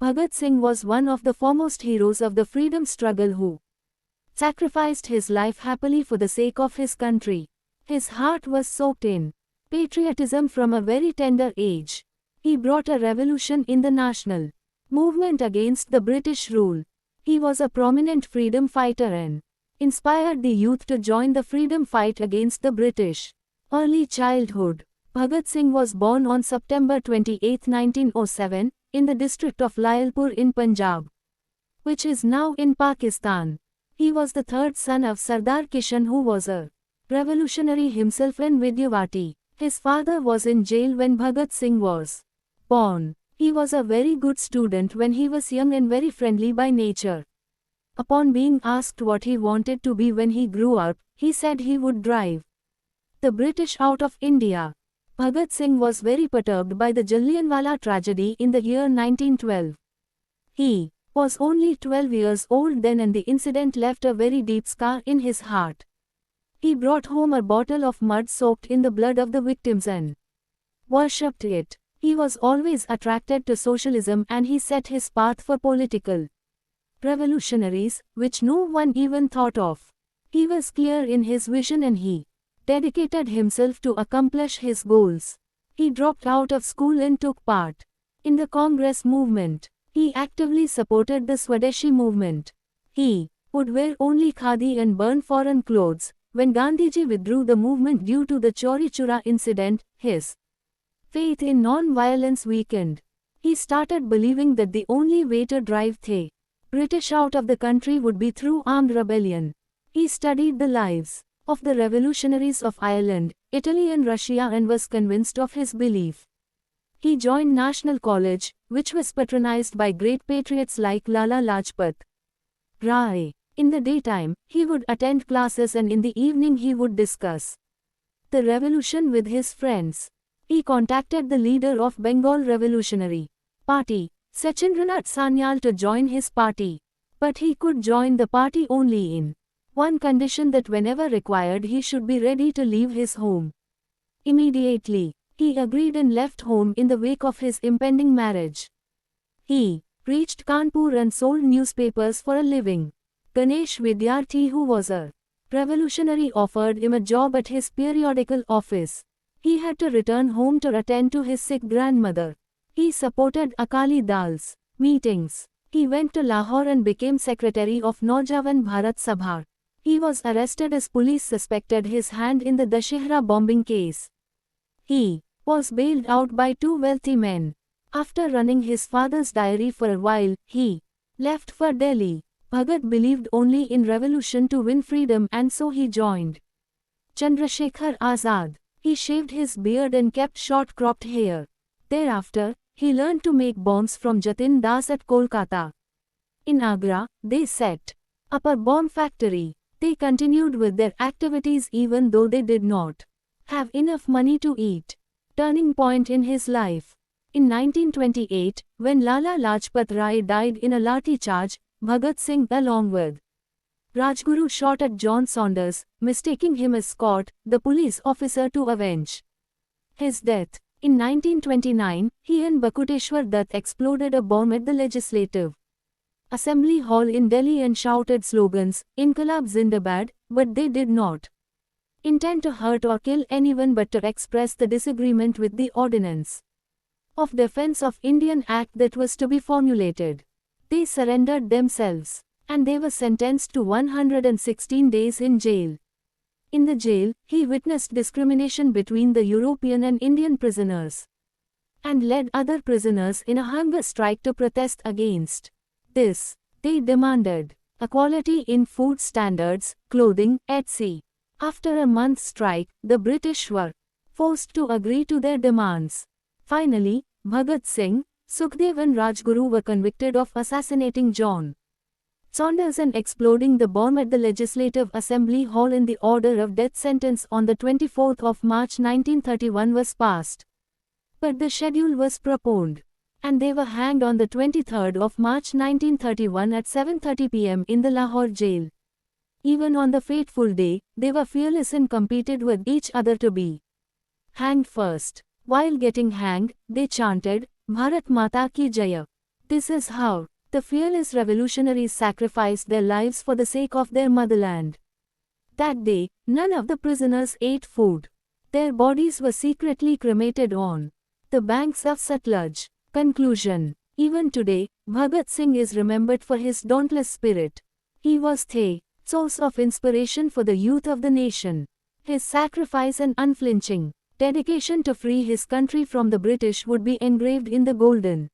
Bhagat Singh was one of the foremost heroes of the freedom struggle who sacrificed his life happily for the sake of his country. His heart was soaked in patriotism from a very tender age. He brought a revolution in the national movement against the British rule. He was a prominent freedom fighter and inspired the youth to join the freedom fight against the British. Early childhood. Bhagat Singh was born on September 28, 1907, in the district of Layalpur in Punjab, which is now in Pakistan. He was the third son of Sardar Kishan, who was a revolutionary himself in Vidyavati. His father was in jail when Bhagat Singh was born. He was a very good student when he was young and very friendly by nature. Upon being asked what he wanted to be when he grew up, he said he would drive the British out of India. Bhagat Singh was very perturbed by the Jallianwala tragedy in the year 1912. He was only 12 years old then, and the incident left a very deep scar in his heart. He brought home a bottle of mud soaked in the blood of the victims and worshipped it. He was always attracted to socialism and he set his path for political revolutionaries, which no one even thought of. He was clear in his vision and he dedicated himself to accomplish his goals. He dropped out of school and took part in the Congress movement. He actively supported the Swadeshi movement. He would wear only khadi and burn foreign clothes. When Gandhiji withdrew the movement due to the Chauri Chura incident, his faith in non-violence weakened. He started believing that the only way to drive the British out of the country would be through armed rebellion. He studied the lives of the revolutionaries of Ireland, Italy and Russia and was convinced of his belief. He joined National College, which was patronized by great patriots like Lala Lajpat Rai. In the daytime, he would attend classes and in the evening he would discuss the revolution with his friends. He contacted the leader of Bengal Revolutionary Party, Sachindranath Sanyal, to join his party. But he could join the party only in one condition, that whenever required he should be ready to leave his home immediately. He agreed and left home in the wake of his impending marriage. He reached Kanpur and sold newspapers for a living. Ganesh Vidyarthi, who was a revolutionary, offered him a job at his periodical office. He had to return home to attend to his sick grandmother. He supported Akali Dal's meetings. He went to Lahore and became secretary of Naujawan Bharat Sabha. He was arrested as police suspected his hand in the Dashehra bombing case. He was bailed out by two wealthy men. After running his father's diary for a while, he left for Delhi. Bhagat believed only in revolution to win freedom, and so he joined Chandrasekhar Azad. He shaved his beard and kept short-cropped hair. Thereafter, he learned to make bombs from Jatin Das at Kolkata. In Agra, they set up a bomb factory. They continued with their activities even though they did not have enough money to eat. Turning point in his life. In 1928, when Lala Lajpat Rai died in a lathi charge, Bhagat Singh, along with Rajguru, shot at John Saunders, mistaking him as Scott, the police officer, to avenge his death. In 1929, he and Bakuteshwar Dutt exploded a bomb at the Legislative Assembly Hall in Delhi and shouted slogans, "Inqilab Zindabad," but they did not intend to hurt or kill anyone but to express the disagreement with the Ordinance of Defense of Indian Act that was to be formulated. They surrendered themselves, and they were sentenced to 116 days in jail. In the jail, he witnessed discrimination between the European and Indian prisoners, and led other prisoners in a hunger strike to protest against this. They demanded equality in food standards, clothing, etc. After a month's strike, the British were forced to agree to their demands. Finally, Bhagat Singh, Sukhdev and Rajguru were convicted of assassinating John Saunders and exploding the bomb at the Legislative Assembly Hall, and the order of death sentence on the 24th of March 1931 was passed. But the schedule was postponed, and they were hanged on the 23rd of March 1931 at 7:30 p.m. in the Lahore jail. Even on the fateful day, they were fearless and competed with each other to be hanged first. While getting hanged, they chanted, "Bharat Mata Ki Jaya." This is how the fearless revolutionaries sacrificed their lives for the sake of their motherland. That day, none of the prisoners ate food. Their bodies were secretly cremated on the banks of Satluj. Conclusion. Even today, Bhagat Singh is remembered for his dauntless spirit. He was the source of inspiration for the youth of the nation. His sacrifice and unflinching dedication to free his country from the British would be engraved in the golden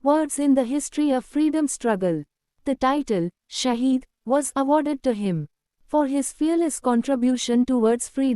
words in the history of freedom struggle. The title, Shaheed, was awarded to him for his fearless contribution towards freedom.